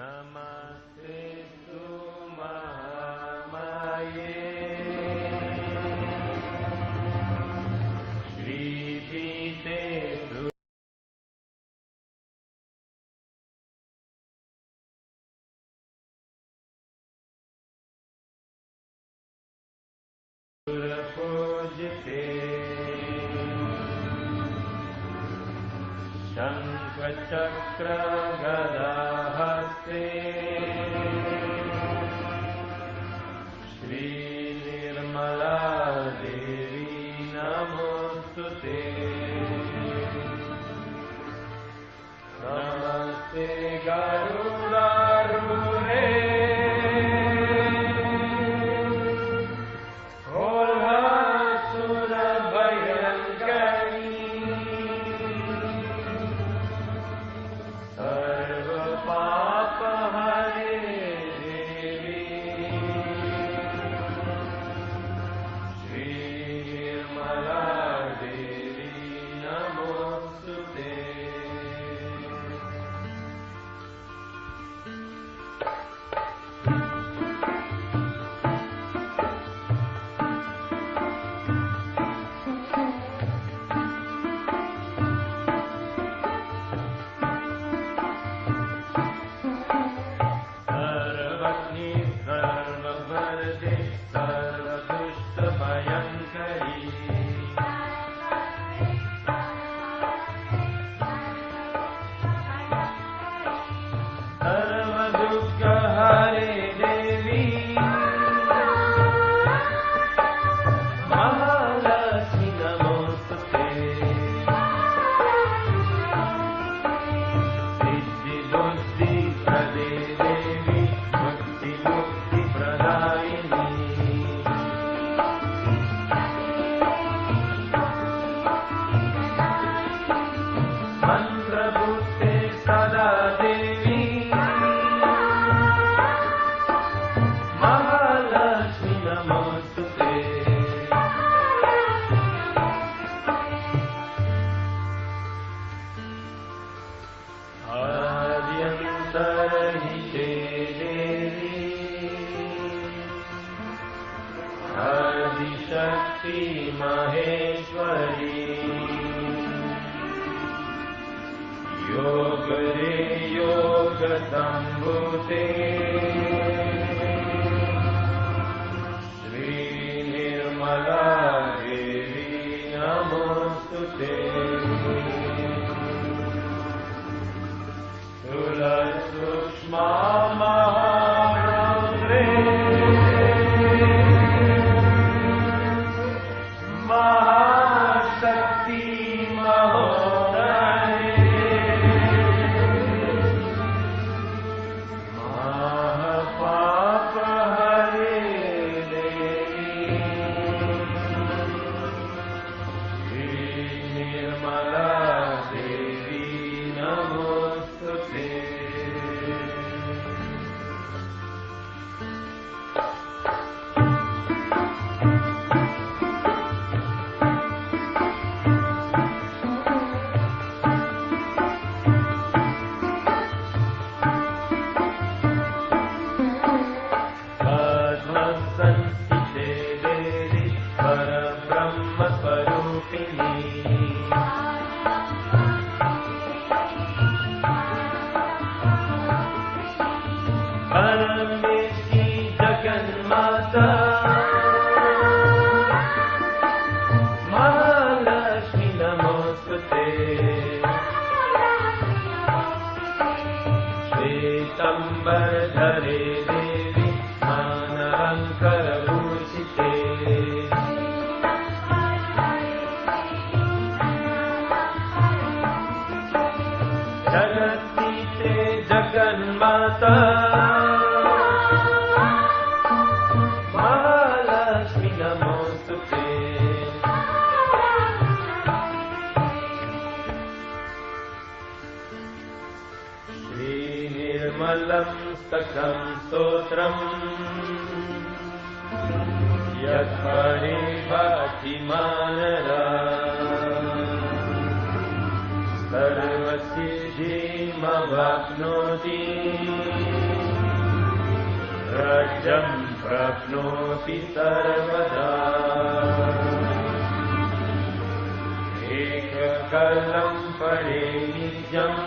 नमस्तेस्तु महामाये श्रीपीते पूजिते शंख चक्र गदा हस्ते श्री निर्मला देवी नमोस्तुते। नमस्ते गरुडारूढे सर्वसिद्धिमवाप्नोति अजं प्रप्नोति सर्वदा एककलं परे नित्यम्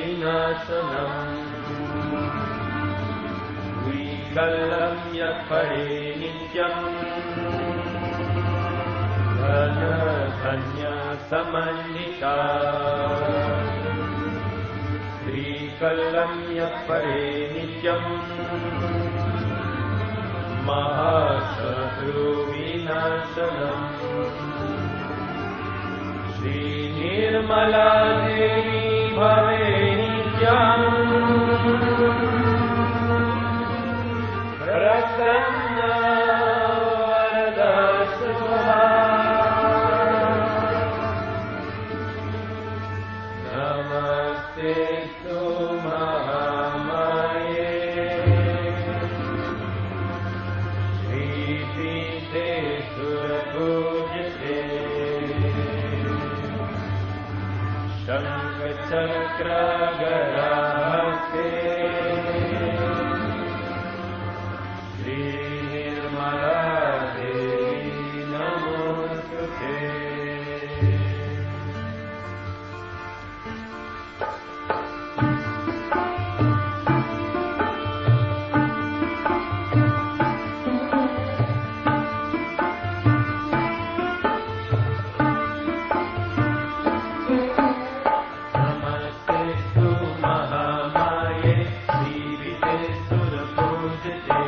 महापापविनाशनम् द्विकलं यत्परे नित्यम् धन्यसमन्विता त्रिकलं यत्परे नित्यम् महाशत्रुविनाशनम् श्रीनिर्मला देवी भवे नित्यम् प्रसन्ना वरदा शुभा नमस्तेऽस्तु महामाये श्रीपीठे सुरपूजिते शङ्खचक्रगदाहस्ते श्रीनिर्मला देवी नमोस्तुते नमस्तेऽस्तु महामाये श्रीविदे सुरपूजिते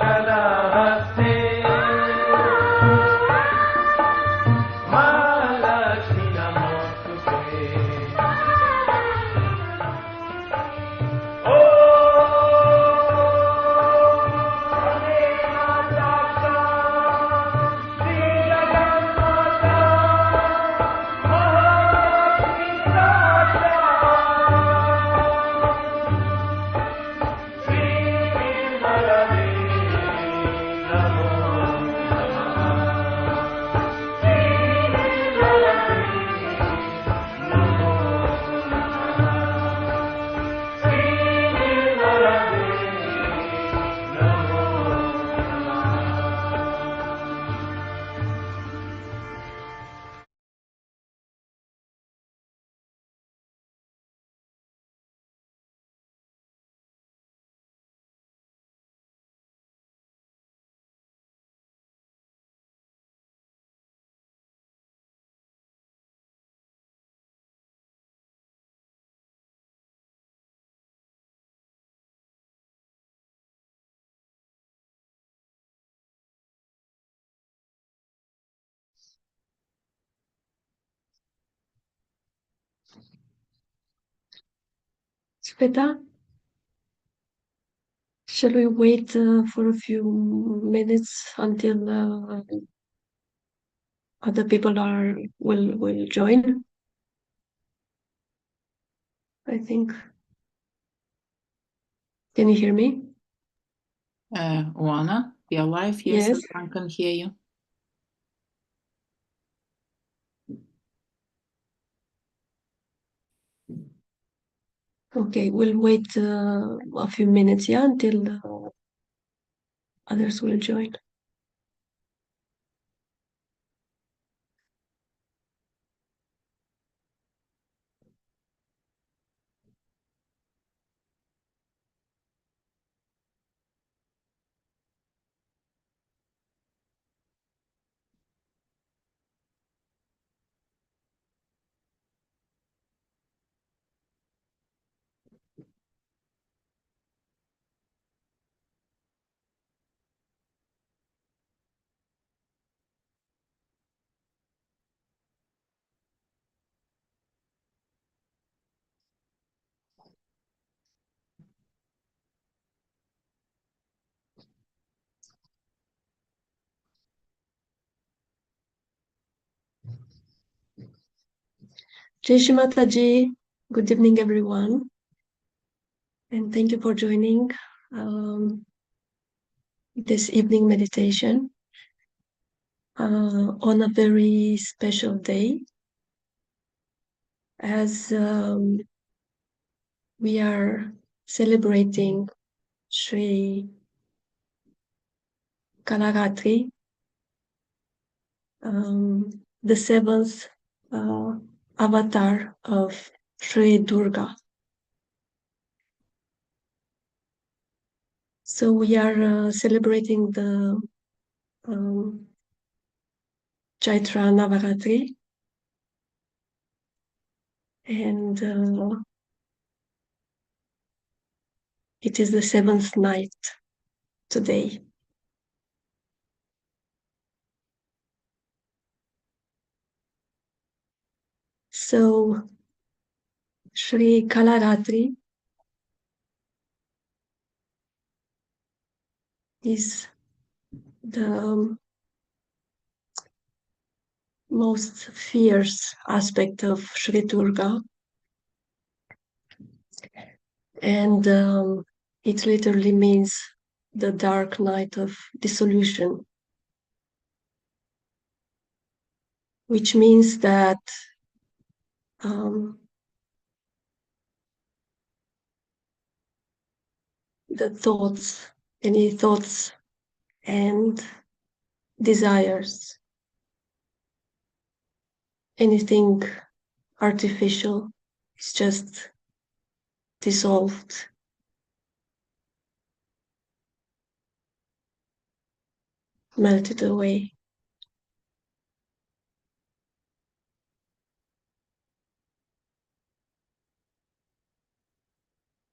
शङ्खचक्रगदाहस्ते महालक्ष्मी नमोस्तुते ॐ Sveta, shall we wait for a few minutes until other people will join? I think. Can you hear me? Oana, we are live. Yes, Yes. I can hear you. Okay, we'll wait a few minutes, yeah, until others will join. Jai Shri Mataji. Good evening, everyone, and thank you for joining this evening meditation. on a very special day, as we are celebrating Sri Kalaratri, the seventh uh, avatar of Sri Durga. So we are celebrating the Chaitra Navaratri, and it is the seventh night today. So Sri Kalaratri is the most fierce aspect of Sri Durga, and it literally means the dark night of dissolution, which means that um, the thoughts, any thoughts and desires, anything artificial is just dissolved, melted away.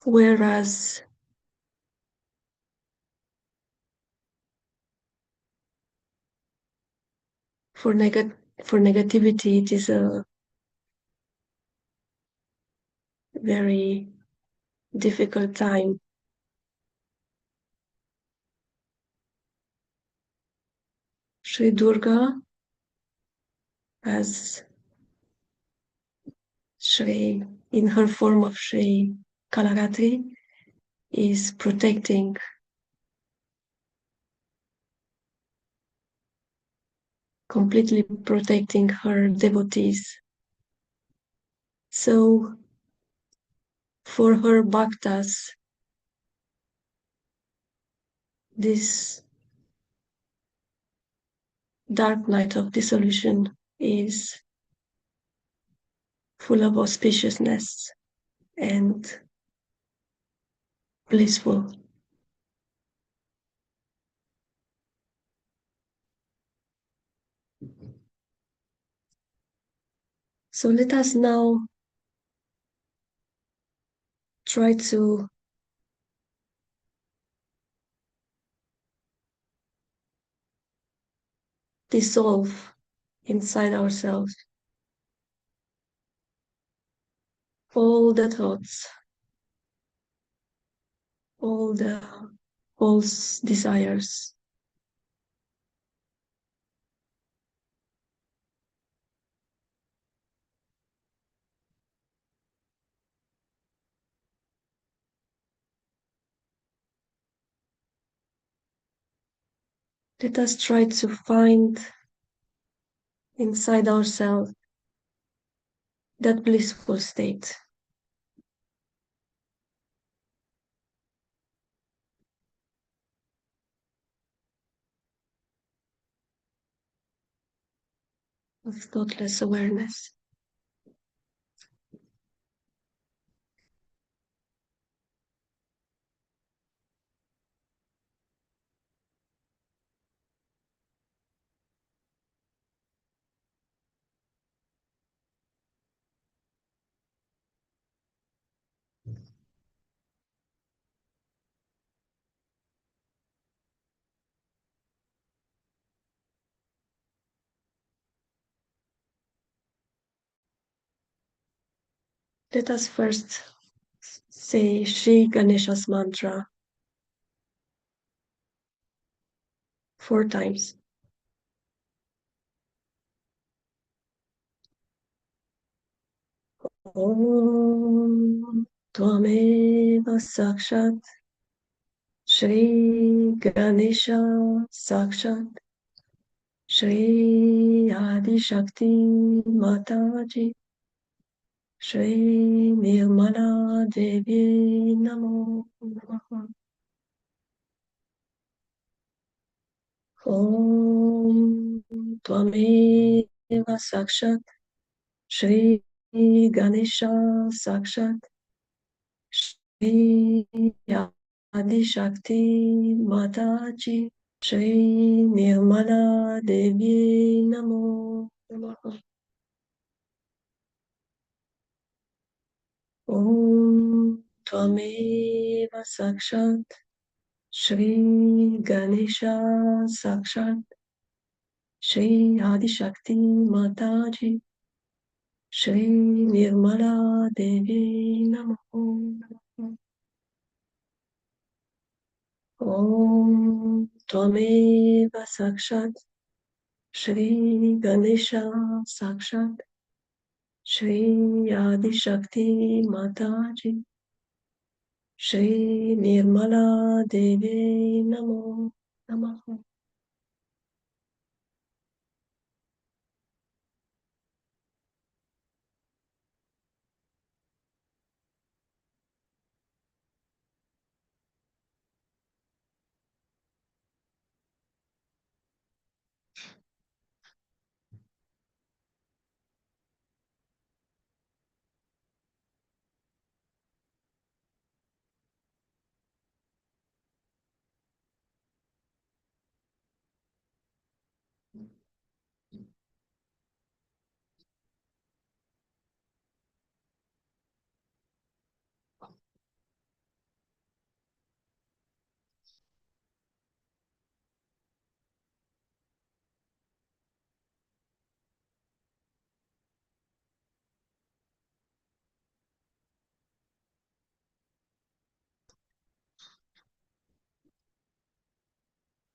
Whereas for negativity, it is a very difficult time. Sri Durga, as Shri, in her form of Shri Kalaratri, is protecting, completely protecting her devotees. So for her bhaktas, this dark night of dissolution is full of auspiciousness and blissful. So let us now try to dissolve inside ourselves all the thoughts, all the false desires. Let us try to find inside ourselves that blissful state. Of thoughtless awareness. Let us first say Shri Ganesha's mantra 4 times. Om Tvameva Sakshat Shri Ganesha Sakshat Shri Adi Shakti Mataji, Shri Nirmala Devi Namo Namaha. Om Tvameva Sakshat Shri Ganesha Sakshat Shri Adi Shakti Mataji, Shri Nirmala Devi Namo Namaha. Om Tvameva Sakshat Shri Ganesha Sakshat Shri Adi Shakti Mataji, Shri Nirmala Devi Namo. Om Tvameva Sakshat Shri Ganesha Sakshat Shri Adi Shakti Mataji, Shri Nirmala Devi Namo Namaha.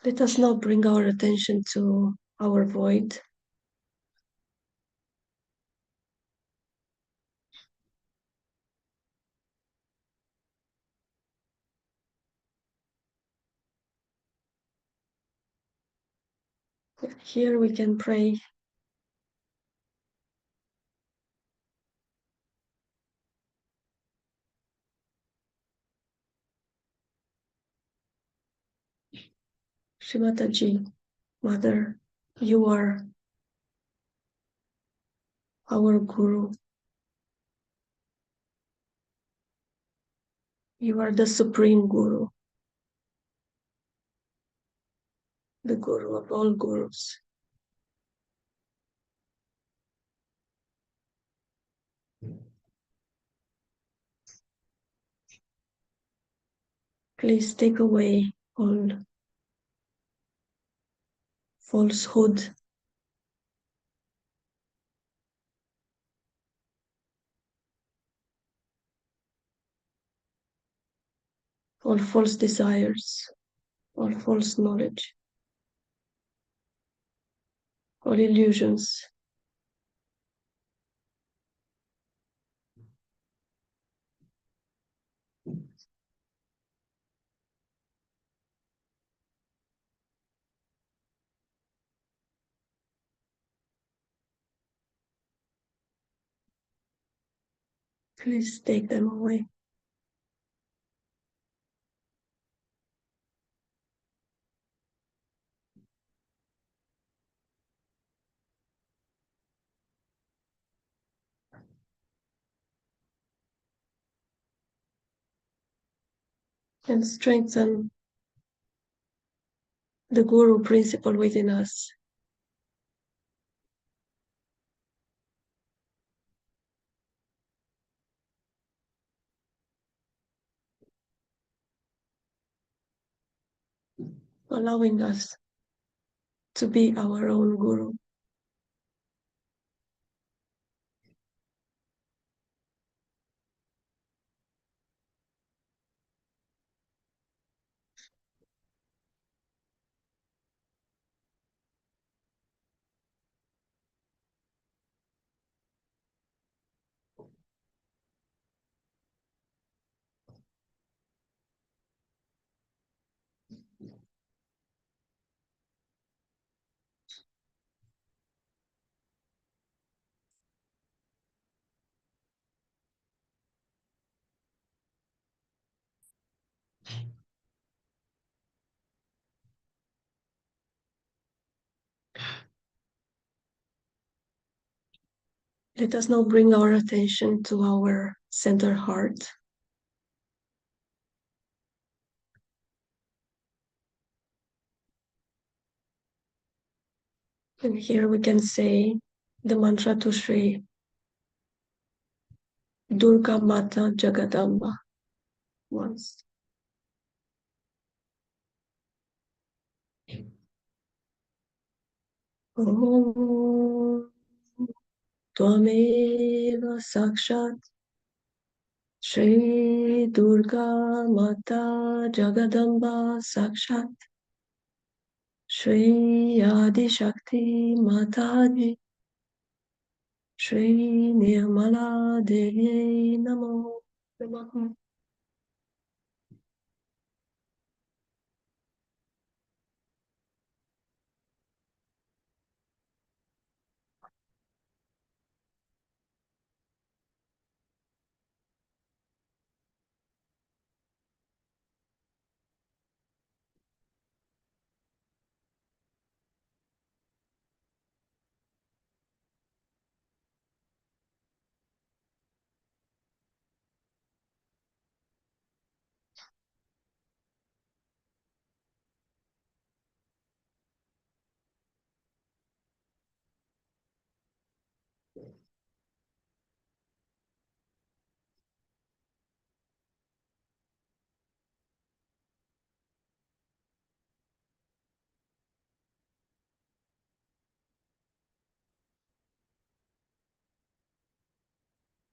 Let us now bring our attention to our void. Here we can pray. Shrimataji, Mother, you are our Guru. You are the Supreme Guru, the Guru of all Gurus. Please take away all falsehood, all false desires, all false knowledge, all illusions. Please take them away. And strengthen the Guru principle within us. Allowing us to be our own Guru. Let us now bring our attention to our center heart. And here we can say the mantra to Sri Durga Mata Jagadamba once. Om Tvameva Sakshat Shri Durga Mata Jagadamba Sakshat Shri Adi Shakti Mataji Shri Nirmala Devi Namo Namaha.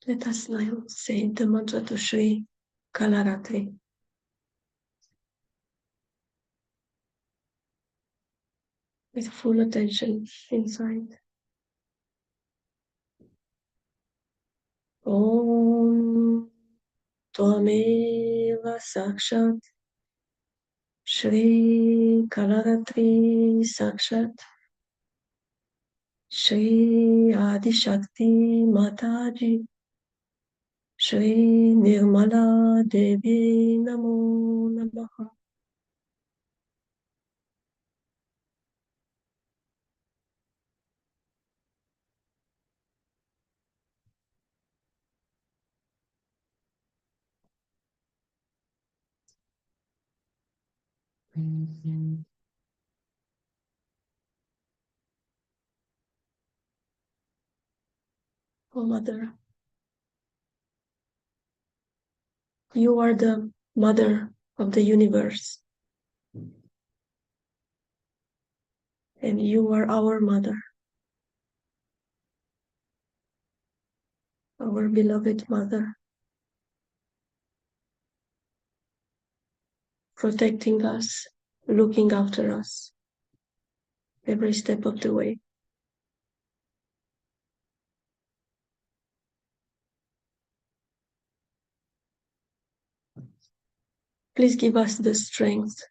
Let us now say the mantra to Sri Kalaratri with full attention inside. Om Tvameva Sakshat Shri Kalaratri Sakshat Shri Adi Shakti Mataji Shri Nirmala Devi Namo Namaha. Oh Mother, you are the Mother of the universe, and you are our Mother, our beloved Mother, protecting us, looking after us every step of the way. Please give us the strength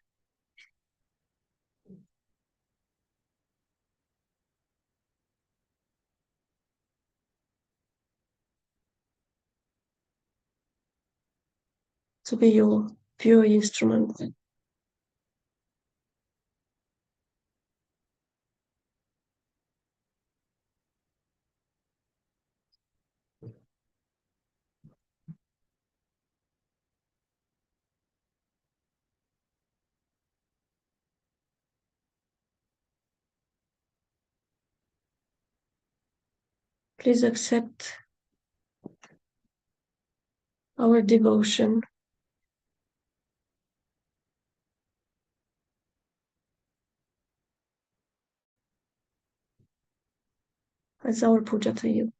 to be your pure instrument. Please accept our devotion as our puja to you.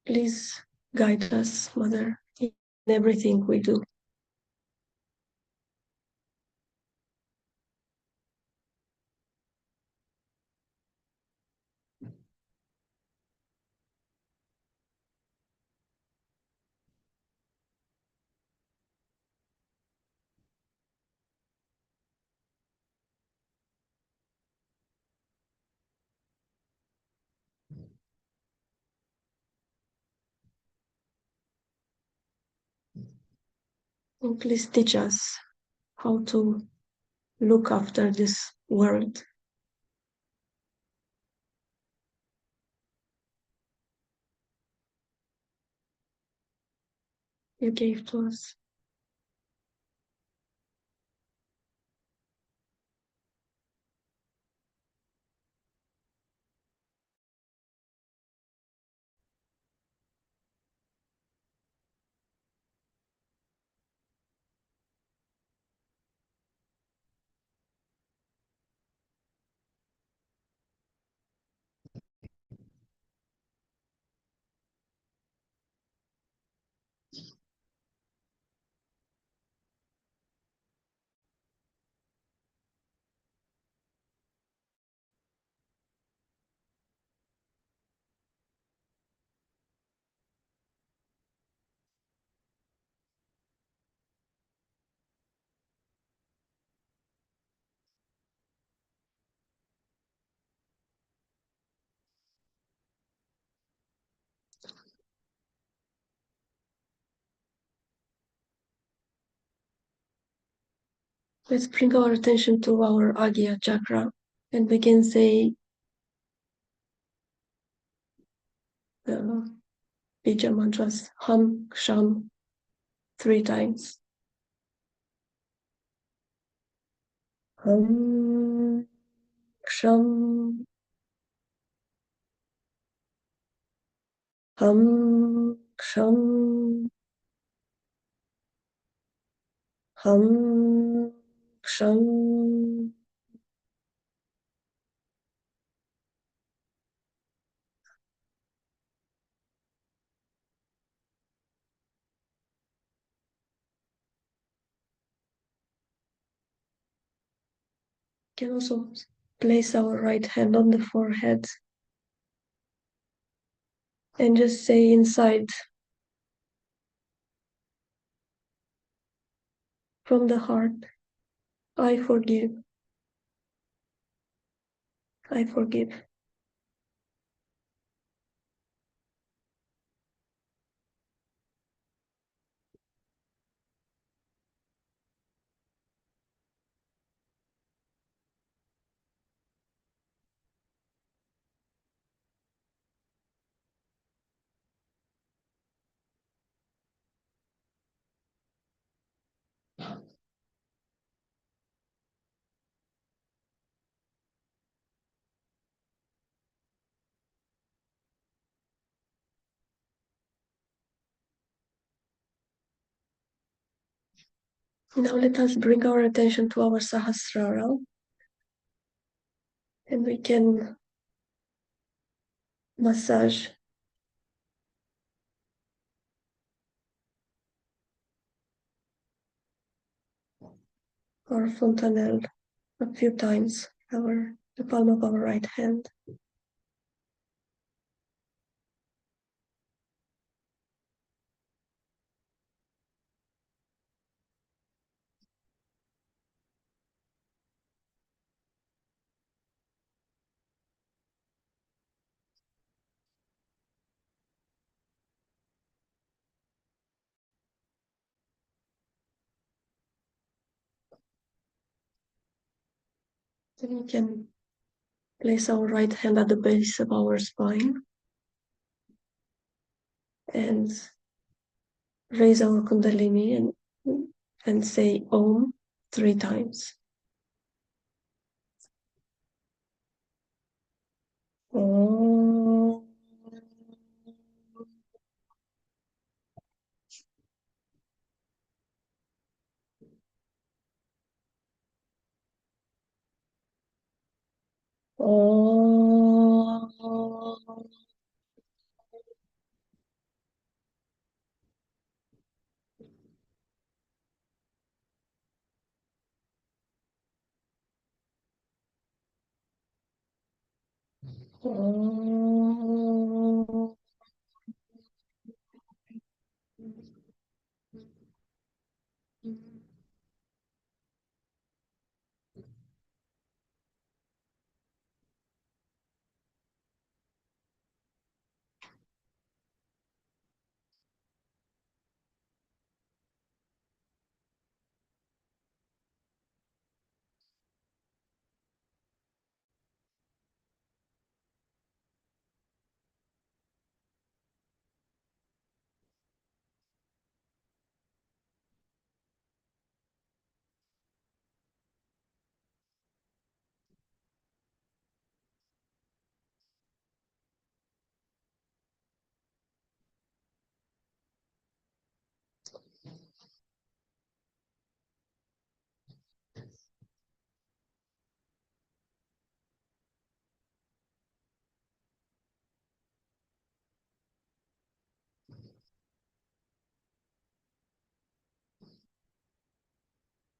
Please guide us, Mother, in everything we do. And please teach us how to look after this world. You gave to us. Let's bring our attention to our Agya chakra and we can say the Bija mantras Ham, Sham 3 times. Ham, Sham, Ham, Sham, Ham, Sham. Can also place our right hand on the forehead and just say inside from the heart, I forgive, I forgive. Now let us bring our attention to our Sahasrara and we can massage our fontanelle a few times, the palm of our right hand. Then we can place our right hand at the base of our spine and raise our Kundalini and say Om 3 times. Om. Om. Om.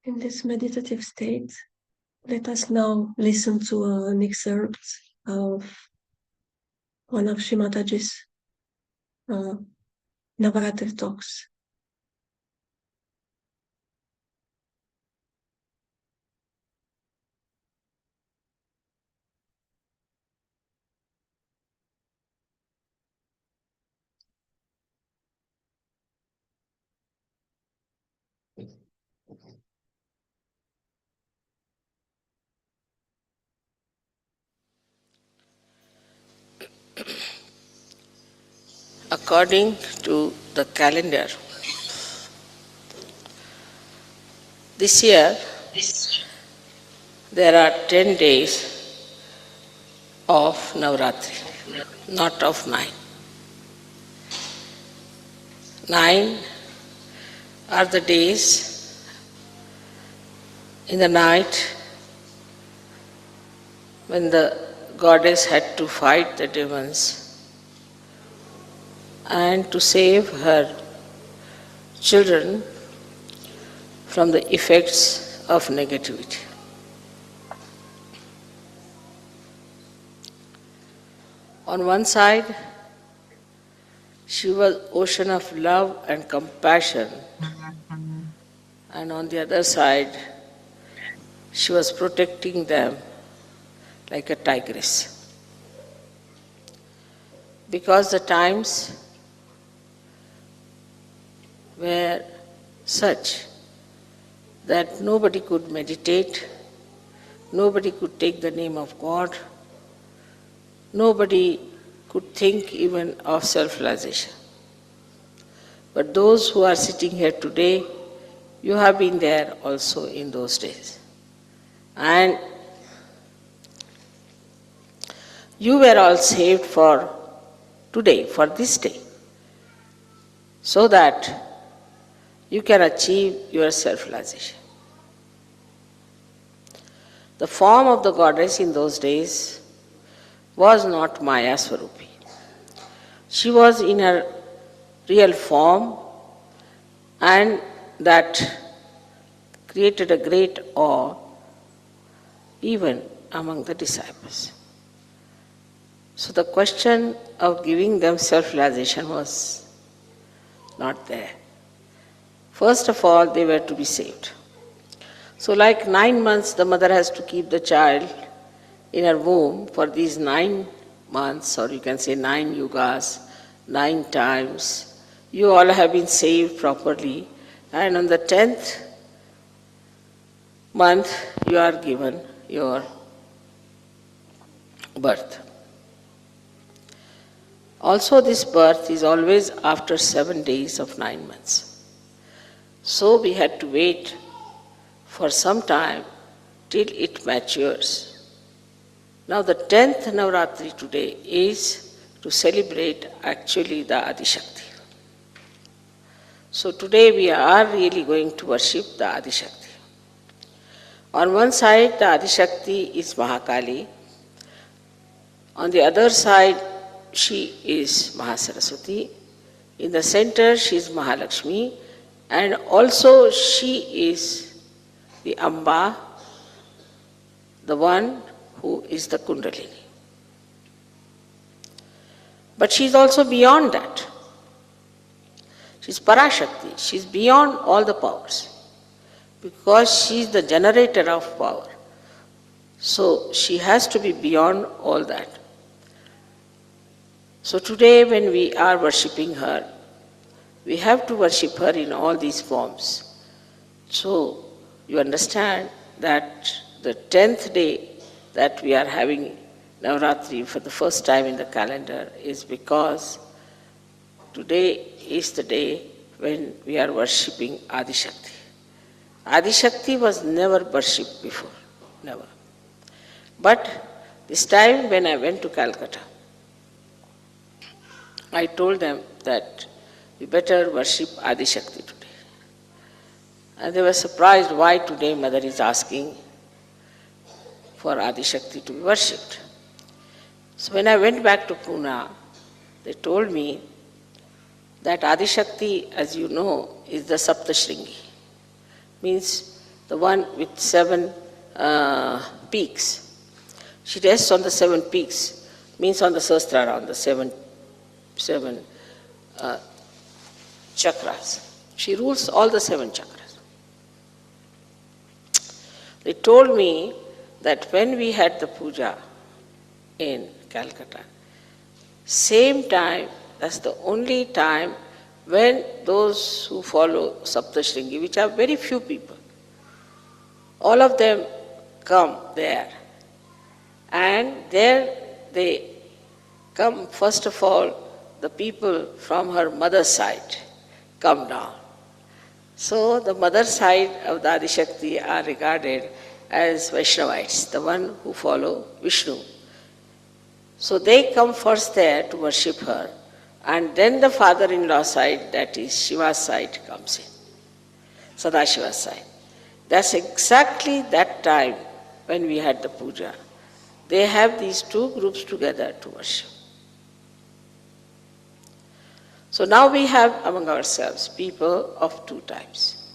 In this meditative state, let us now listen to an excerpt of one of Sri Mataji's Navaratri talks. According to the calendar, this year there are 10 days of Navratri, not of 9. 9 are the days in the night when the goddess had to fight the demons and to save her children from the effects of negativity. On one side, she was ocean of love and compassion, and on the other side, she was protecting them like a tigress. Because the times were such that nobody could meditate, nobody could take the name of God, nobody could think even of self-realization. But those who are sitting here today, you have been there also in those days. And you were all saved for today, for this day, so that you can achieve your self-realization. The form of the goddess in those days was not Maya Swarupi. She was in her real form, and that created a great awe even among the disciples. So the question of giving them self-realization was not there. First of all, they were to be saved. So like 9 months, the mother has to keep the child in her womb for these 9 months, or you can say 9 yugas, 9 times. You all have been saved properly, and on the 10th month, you are given your birth. Also, this birth is always after 7 days of 9 months. So we had to wait for some time till it matures. Now the 10th Navratri today is to celebrate actually the Adishakti. So today we are really going to worship the Adishakti. On one side the Adishakti is Mahakali. On the other side she is Mahasaraswati. In the center she is Mahalakshmi. And also she is the Amba, the one who is the Kundalini. But she is also beyond that. She is Parashakti. She is beyond all the powers, because she is the generator of power. So she has to be beyond all that. So today when we are worshipping her, we have to worship her in all these forms. So you understand that the 10th day that we are having Navratri for the first time in the calendar is because today is the day when we are worshipping Adishakti. Adishakti was never worshipped before, never. But this time when I went to Calcutta, I told them that we better worship Adishakti today. And they were surprised why today Mother is asking for Adishakti to be worshipped. So when I went back to Pune, they told me that Adishakti, as you know, is the Saptashringi. Means the one with 7 peaks. She rests on the 7 peaks, means on the Sahasrara, on the seven chakras. She rules all the 7 chakras. They told me that when we had the puja in Calcutta, same time, that's the only time when those who follow Saptashringi, which are very few people, all of them come there. And there they come, first of all, the people from her mother's side come down. So the mother side of the Adishakti are regarded as Vaishnavites, the one who follow Vishnu. So they come first there to worship her, and then the father-in-law side, that is Shiva's side, comes in, Sadashiva's side. That's exactly that time when we had the puja. They have these 2 groups together to worship. So now we have among ourselves people of 2 types.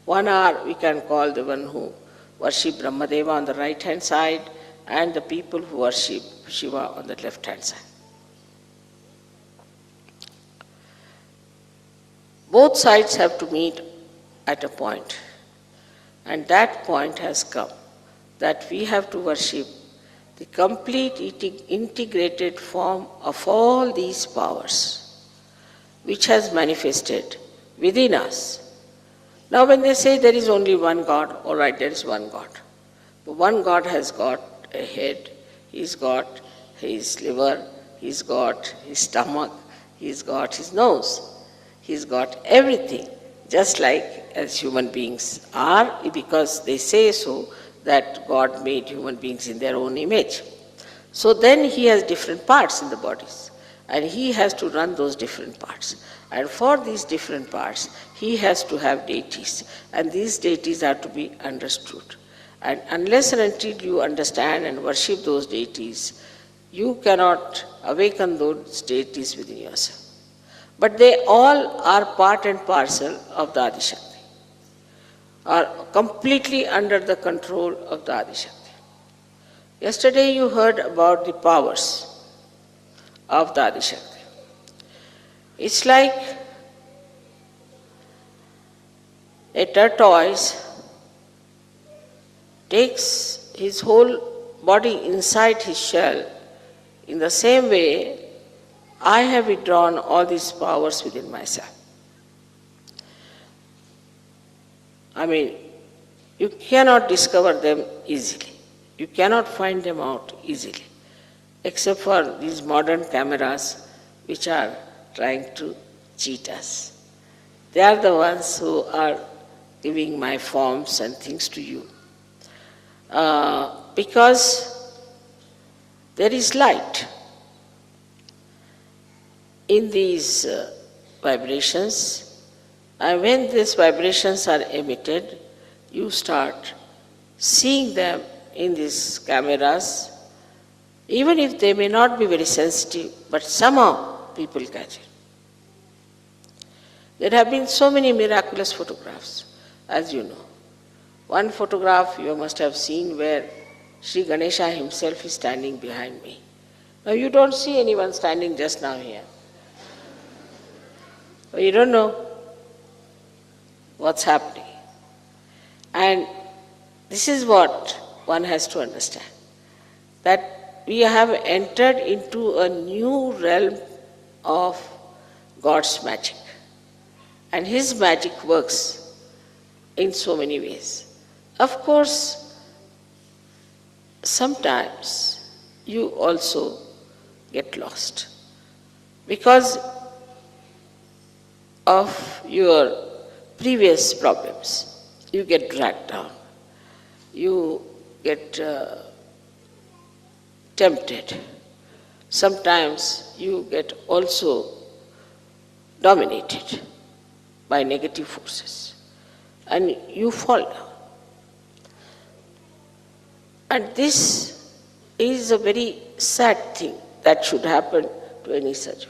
One are, we can call the one who worship Brahmadeva on the right hand side, and the people who worship Shiva on the left hand side. Both sides have to meet at a point, and that point has come, that we have to worship the complete integrated form of all these powers, which has manifested within us. Now when they say there is only one God, all right, there is one God. But one God has got a head, he's got his liver, he's got his stomach, he's got his nose, he's got everything, just like as human beings are, because they say so, that God made human beings in their own image. So then he has different parts in the bodies, and he has to run those different parts. And for these different parts, he has to have deities, and these deities are to be understood. And unless and until you understand and worship those deities, you cannot awaken those deities within yourself. But they all are part and parcel of the Adishakti, are completely under the control of the Adishakti. Yesterday you heard about the powers of the Adishakti. It's like a tortoise takes his whole body inside his shell. In the same way, I have withdrawn all these powers within myself. I mean, you cannot discover them easily. You cannot find them out easily, except for these modern cameras which are trying to cheat us. They are the ones who are giving my forms and things to you. Because there is light in these vibrations, and when these vibrations are emitted, you start seeing them in these cameras, even if they may not be very sensitive, but somehow people catch it. There have been so many miraculous photographs, as you know. One photograph you must have seen where Sri Ganesha himself is standing behind me. Now you don't see anyone standing just now here. But you don't know what's happening. And this is what one has to understand, that we have entered into a new realm of God's magic. And His magic works in so many ways. Of course, sometimes you also get lost because of your previous problems. You get dragged down. You get tempted. Sometimes you get also dominated by negative forces and you fall down. And this is a very sad thing that should happen to any sadhaka.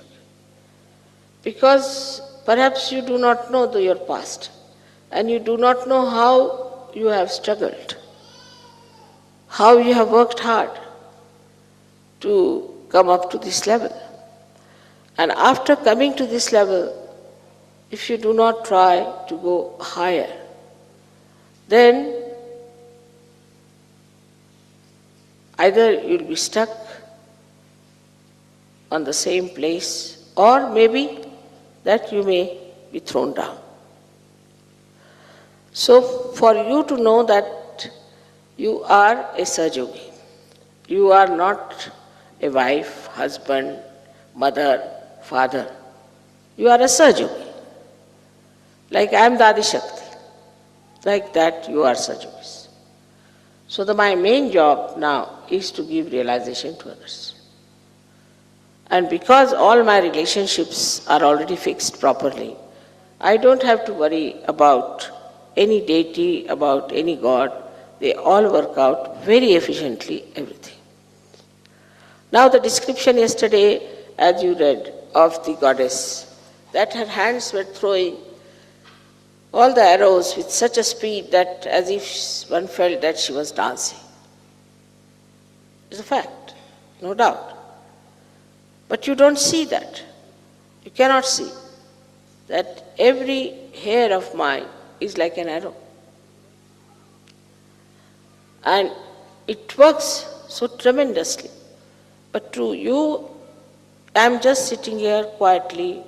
Because perhaps you do not know your past, and you do not know how you have struggled, how you have worked hard to come up to this level. And after coming to this level, if you do not try to go higher, then either you'll be stuck on the same place, or maybe that you may be thrown down. So for you to know that you are a Sahaja-yogi, you are not a wife, husband, mother, father. You are a Sahaja-yogi. Like I am the Adi Shakti. Like that you are Sahaja-yogis. So my main job now is to give realization to others. And because all my relationships are already fixed properly, I don't have to worry about any deity, about any god. They all work out very efficiently, everything. Now the description yesterday, as you read, of the goddess, that her hands were throwing all the arrows with such a speed that as if one felt that she was dancing. It's a fact, no doubt. But you don't see that. You cannot see that every hair of mine is like an arrow. And it works so tremendously. But to you, I am just sitting here quietly,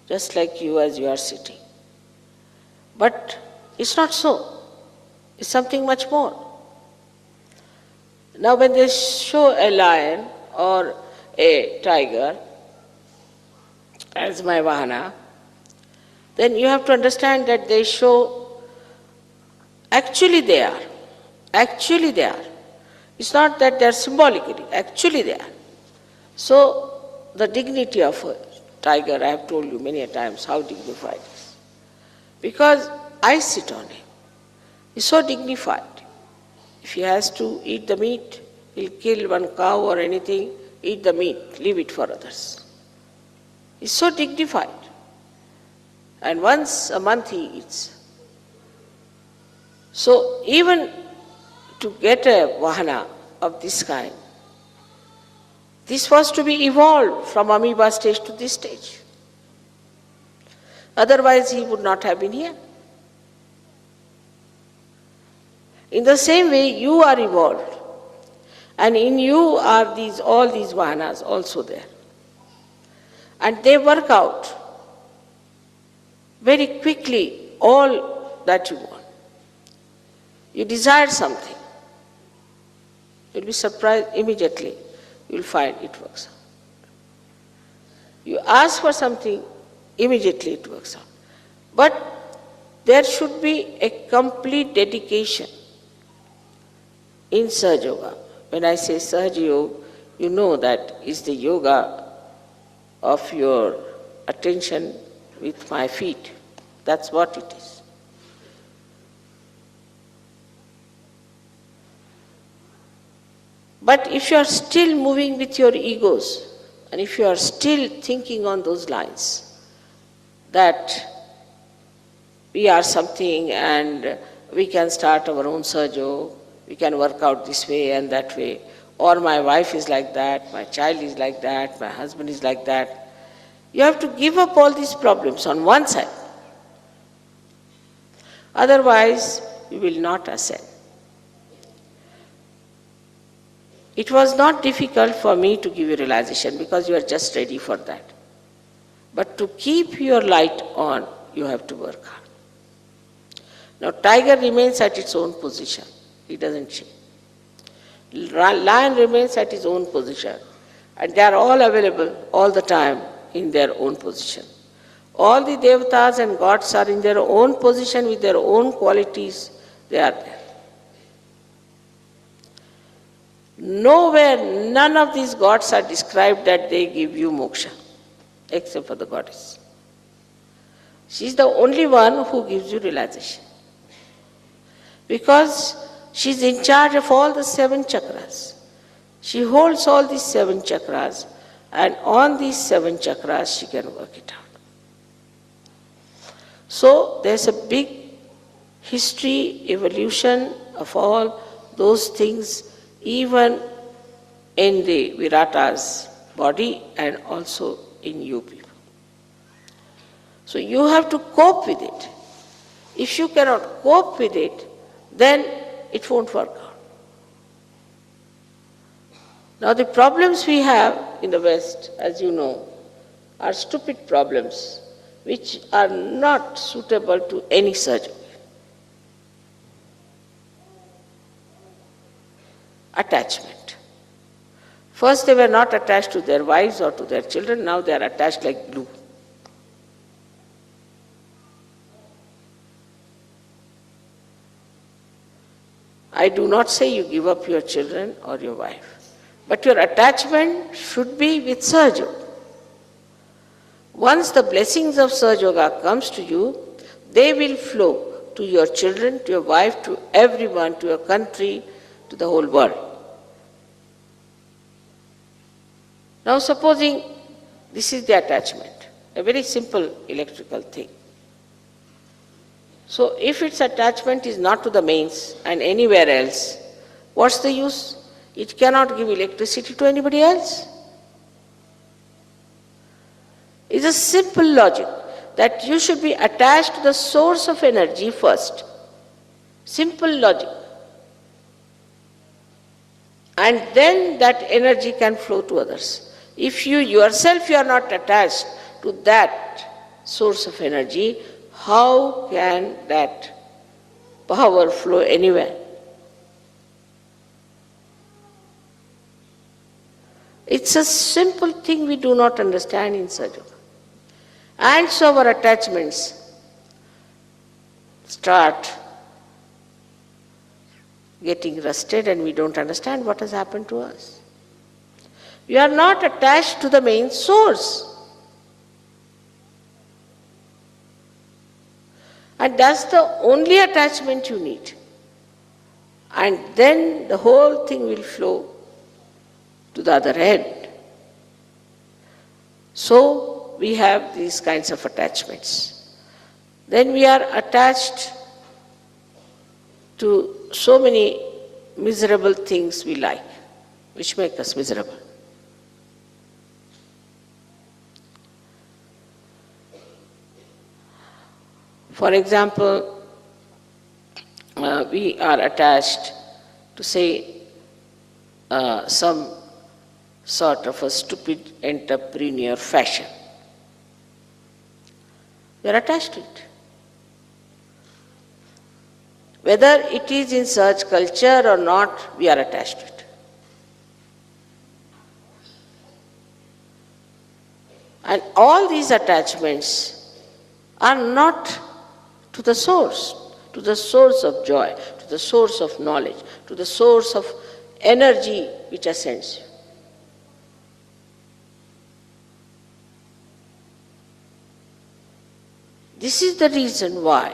just like you as you are sitting. But it's not so. It's something much more. Now when they show a lion or a tiger as my vahana, then you have to understand that they show, actually they are. Actually they are. It's not that they are symbolically, actually they are. So the dignity of a tiger, I have told you many a times how dignified it is. Because I sit on him. He's so dignified. If he has to eat the meat, he'll kill one cow or anything, eat the meat, leave it for others. He's so dignified. And once a month he eats. So even to get a vahana of this kind, this was to be evolved from amoeba stage to this stage. Otherwise he would not have been here. In the same way, you are evolved. And in you are all these vahanas also there. And they work out very quickly all that you want. You desire something. You'll be surprised immediately. You'll find it works out. You ask for something, immediately it works out. But there should be a complete dedication in Sahaja Yoga. When I say Sahaja Yoga, you know that is the yoga of your attention with my feet. That's what it is. But if you are still moving with your egos, and if you are still thinking on those lines, that we are something and we can start our own Sahaja Yoga, we can work out this way and that way, or my wife is like that, my child is like that, my husband is like that. You have to give up all these problems on one side. Otherwise, you will not ascend. It was not difficult for me to give you realization because you are just ready for that. But to keep your light on, you have to work hard. Now, tiger remains at its own position. It doesn't change. Lion remains at his own position. And they are all available all the time in their own position. All the devatas and gods are in their own position with their own qualities. They are there. Nowhere, none of these gods are described that they give you moksha, except for the goddess. She is the only one who gives you realization. Because she is in charge of all the 7 chakras. She holds all these 7 chakras, and on these 7 chakras she can work it out. So there's a big history, evolution of all those things, even in the Virata's body and also in you people. So you have to cope with it. If you cannot cope with it, then it won't work out. Now the problems we have in the West, as you know, are stupid problems which are not suitable to any surgery. Attachment. First they were not attached to their wives or to their children, now they are attached like glue. I do not say you give up your children or your wife, but your attachment should be with Sahaja Yoga. Once the blessings of Sahaja Yoga comes to you, they will flow to your children, to your wife, to everyone, to your country, to the whole world. Now supposing this is the attachment, a very simple electrical thing. So if its attachment is not to the mains and anywhere else, what's the use? It cannot give electricity to anybody else. It's a simple logic that you should be attached to the source of energy first. Simple logic. And then that energy can flow to others. If you yourself you are not attached to that source of energy, how can that power flow anywhere? It's a simple thing we do not understand in Sahaja Yoga. And so our attachments start getting rusted and we don't understand what has happened to us. We are not attached to the main source. And that's the only attachment you need. And then the whole thing will flow to the other end. So we have these kinds of attachments. Then we are attached to so many miserable things we like, which make us miserable. For example, we are attached to, say, some sort of a stupid entrepreneur fashion. We are attached to it. Whether it is in such culture or not, we are attached to it. And all these attachments are not to the source of joy, to the source of knowledge, to the source of energy which ascends you. This is the reason why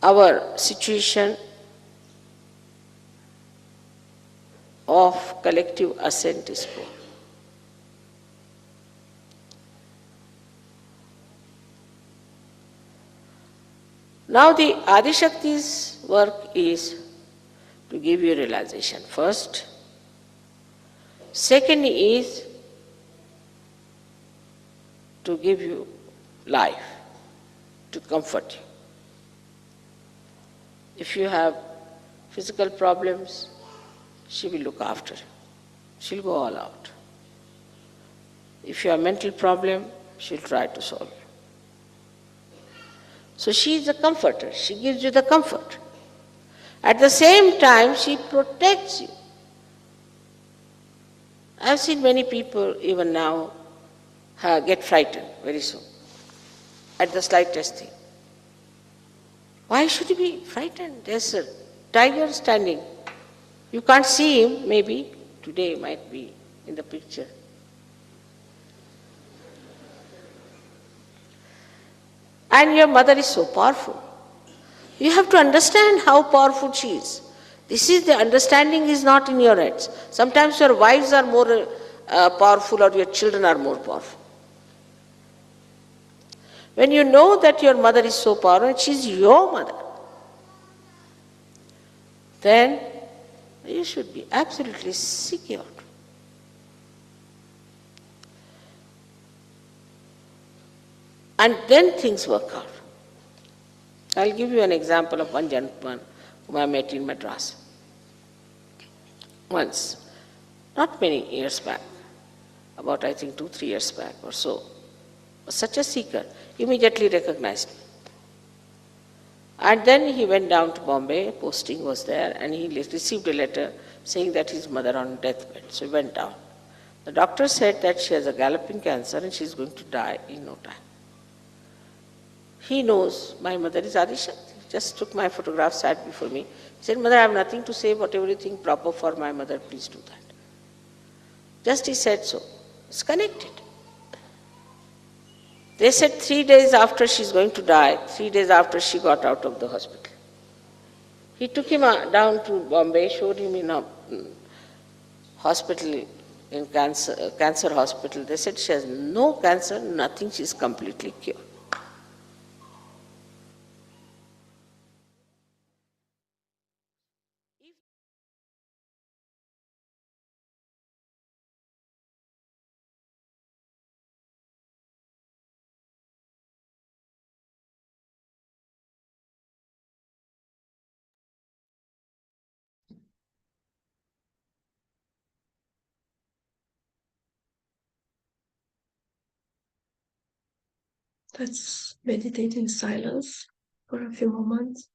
our situation of collective ascent is poor. Now the Adishakti's work is to give you realization first. Second is to give you life, to comfort you. If you have physical problems, she will look after you. She'll go all out. If you have mental problem, she'll try to solve it. So she is a comforter. She gives you the comfort. At the same time, she protects you. I have seen many people, even now, get frightened very soon at the slightest thing. Why should you be frightened? There's a tiger standing. You can't see him, maybe. Today might be in the picture. And your mother is so powerful. You have to understand how powerful she is. This is the understanding is not in your heads. Sometimes your wives are more powerful or your children are more powerful. When you know that your mother is so powerful and she's your mother, then you should be absolutely secure. And then things work out. I'll give you an example of one gentleman whom I met in Madras once, not many years back, about I think 2-3 years back or so. Was such a seeker, immediately recognized me. And then he went down to Bombay, posting was there, and he received a letter saying that his mother on deathbed. So he went down. The doctor said that she has a galloping cancer and she is going to die in no time. He knows my mother is Adishakti. Just took my photograph, sat before me. He said, Mother, I have nothing to say, whatever you think proper for my mother, please do that. Just he said so. It's connected. They said 3 days after she's going to die, 3 days after she got out of the hospital. He took him down to Bombay, showed him in a hospital, in cancer hospital. They said she has no cancer, nothing, she's completely cured. Let's meditate in silence for a few moments.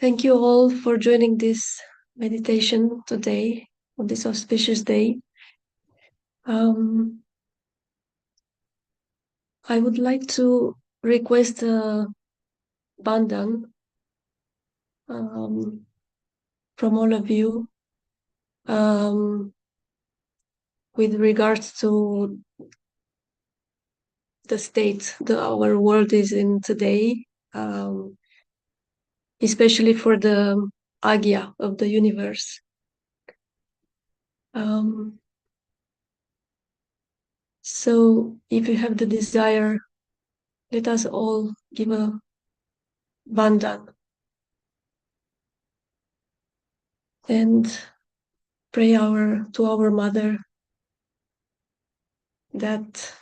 Thank you all for joining this meditation today, on this auspicious day. I would like to request a bandhan from all of you with regards to the state that our world is in today, especially for the Agya of the universe. So if you have the desire, let us all give a bandhan and pray to our mother that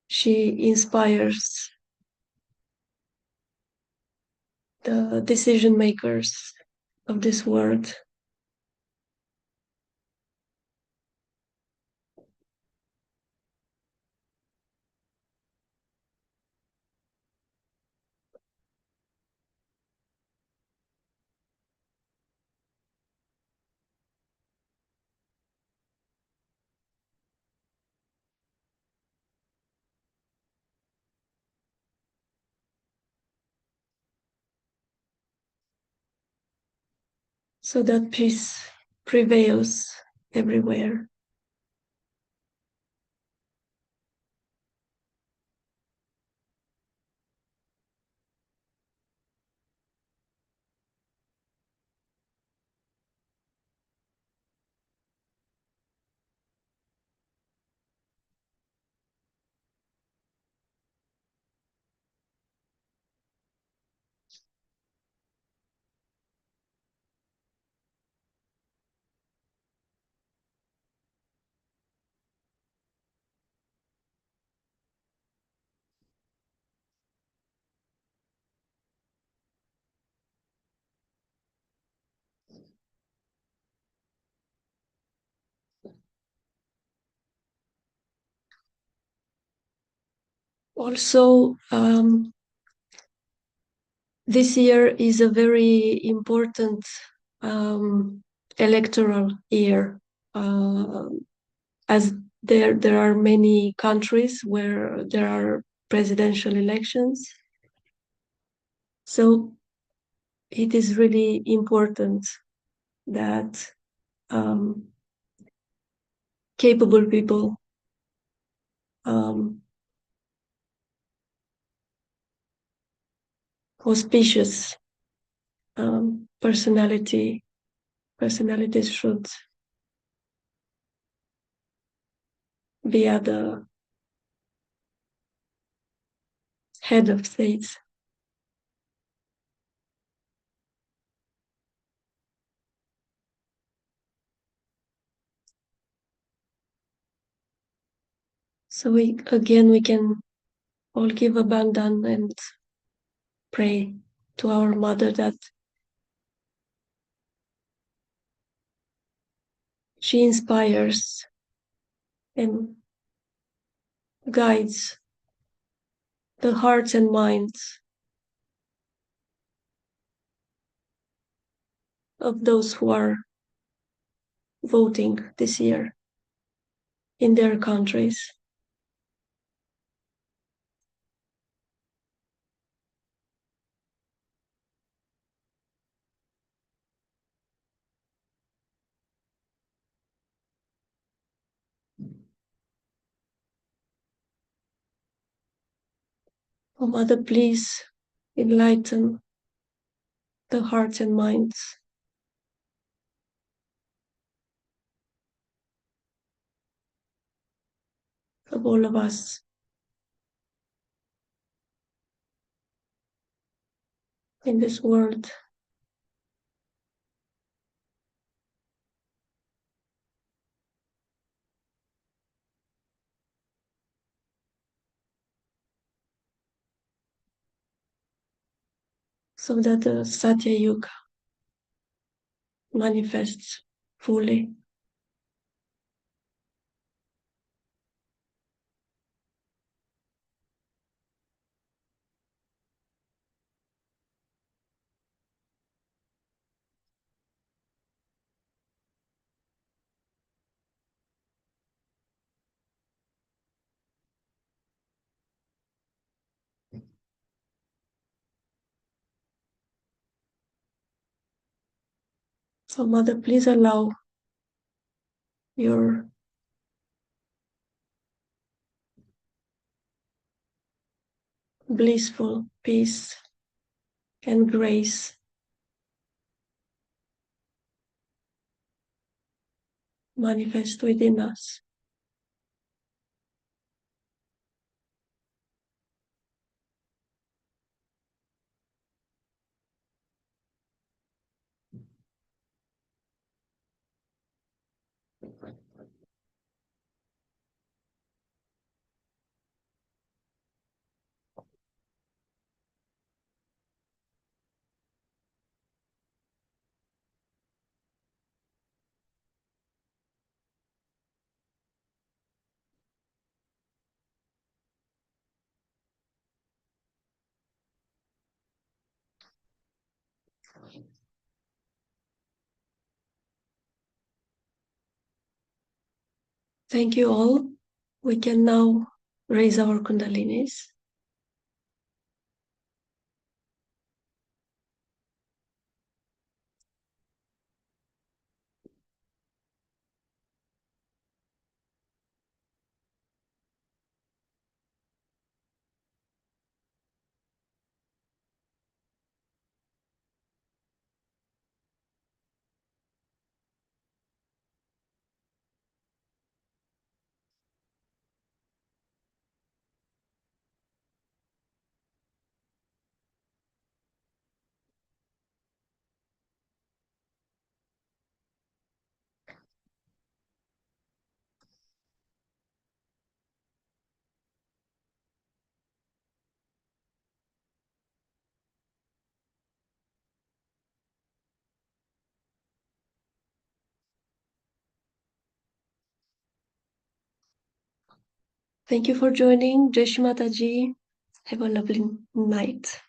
she inspires the decision makers of this world. So that peace prevails everywhere. Also, this year is a very important electoral year, as there are many countries where there are presidential elections. So it is really important that capable people auspicious personalities should be at the head of states. So we can all give a bandhan and pray to our mother that she inspires and guides the hearts and minds of those who are voting this year in their countries. Oh, Mother, please enlighten the hearts and minds of all of us in this world. So that the SYUK manifests fully. So, Mother, please allow your blissful peace and grace manifest within us. Thank you all. We can now raise our Kundalinis. Thank you for joining. Jai Shri Mataji. Have a lovely night.